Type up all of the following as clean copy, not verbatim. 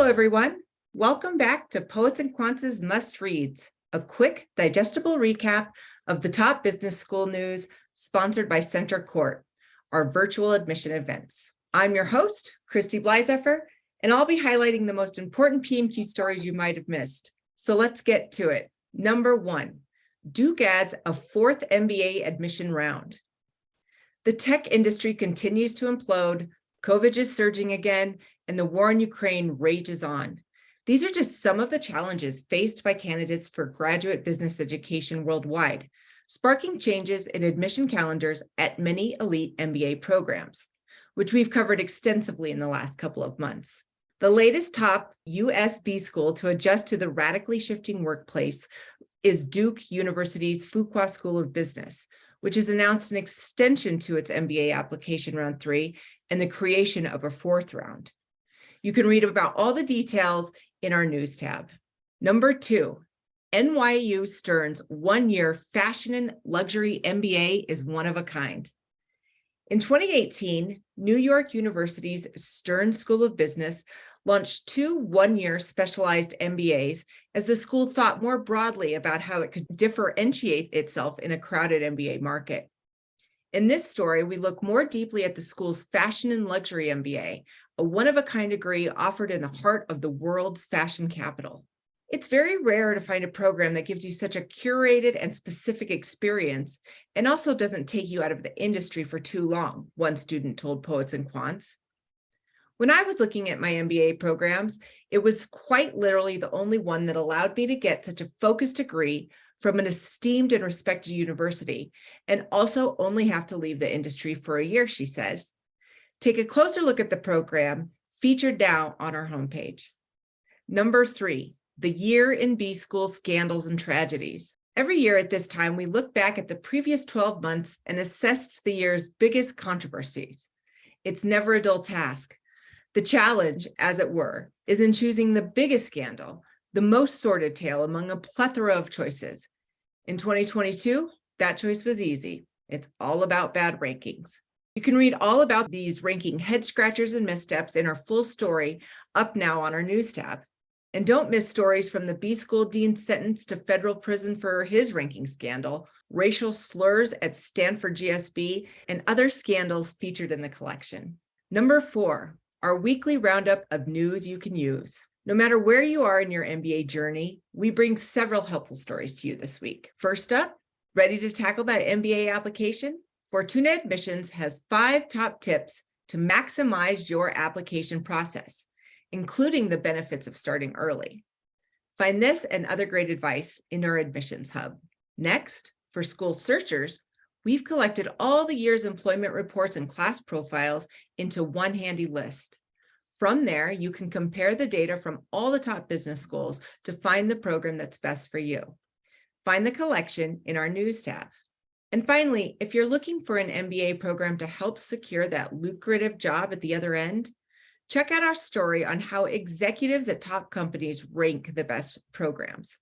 Hello, everyone. Welcome back to Poets and Quants' Must Reads, a quick, digestible recap of the top business school news sponsored by Center Court, our virtual admission events. I'm your host, Christy Blyzeffer, and I'll be highlighting the most important P&Q stories you might have missed. So let's get to it. Number 1, Duke adds a 4th MBA admission round. The tech industry continues to implode, COVID is surging again, and the war in Ukraine rages on. These are just some of the challenges faced by candidates for graduate business education worldwide, sparking changes in admission calendars at many elite MBA programs, which we've covered extensively in the last couple of months. The latest top US BSchool to adjust to the radically shifting workplace is Duke University's Fuqua School of Business, which has announced an extension to its MBA application round 3 and the creation of a 4th round. You can read about all the details in our news tab. Number 2, NYU Stern's one-year Fashion Luxury MBA is one of a kind. In 2018, New York University's Stern School of Business launched 2 one-year specialized MBAs as the school thought more broadly about how it could differentiate itself in a crowded MBA market. In this story, we look more deeply at the school's Fashion and Luxury MBA, a one-of-a-kind degree offered in the heart of the world's fashion capital. It's very rare to find a program that gives you such a curated and specific experience and also doesn't take you out of the industry for too long, one student told Poets and Quants. When I was looking at my MBA programs, it was quite literally the only one that allowed me to get such a focused degree from an esteemed and respected university, and also only have to leave the industry for a year, she says. Take a closer look at the program featured now on our homepage. Number 3, the year in BSchool scandals and tragedies. Every year at this time, we look back at the previous 12 months and assessed the year's biggest controversies. It's never a dull task. The challenge, as it were, is in choosing the biggest scandal, the most sordid tale among a plethora of choices. In 2022, that choice was easy. It's all about bad rankings. You can read all about these ranking head scratchers and missteps in our full story up now on our news tab. And don't miss stories from the BSchool dean sentenced to federal prison for his ranking scandal, racial slurs at Stanford GSB, and other scandals featured in the collection. Number 4, our weekly roundup of news you can use. No matter where you are in your MBA journey, we bring several helpful stories to you this week. First up, ready to tackle that MBA application? Fortuna Admissions has 5 top tips to maximize your application process, including the benefits of starting early. Find this and other great advice in our admissions hub. Next, for school searchers, we've collected all the year's employment reports and class profiles into one handy list. From there, you can compare the data from all the top business schools to find the program that's best for you. Find the collection in our news tab. And finally, if you're looking for an MBA program to help secure that lucrative job at the other end, check out our story on how executives at top companies rank the best programs.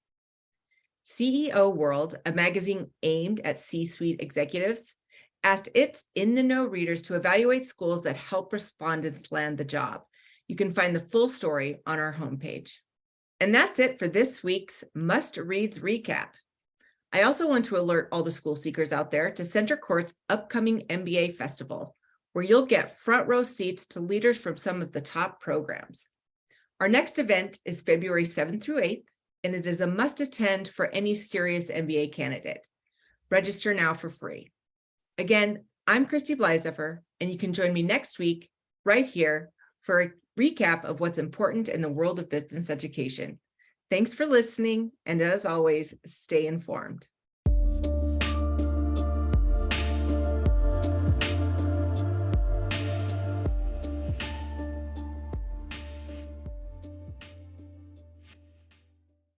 CEO World, a magazine aimed at C-suite executives, asked its in-the-know readers to evaluate schools that help respondents land the job. You can find the full story on our homepage. And that's it for this week's Must Reads recap. I also want to alert all the school seekers out there to Center Court's upcoming MBA Festival, where you'll get front row seats to leaders from some of the top programs. Our next event is February 7th through 8th, and it is a must attend for any serious MBA candidate. Register now for free. Again, I'm Christy Blyzeffer, and you can join me next week right here for a recap of what's important in the world of business education. Thanks for listening, and as always, stay informed.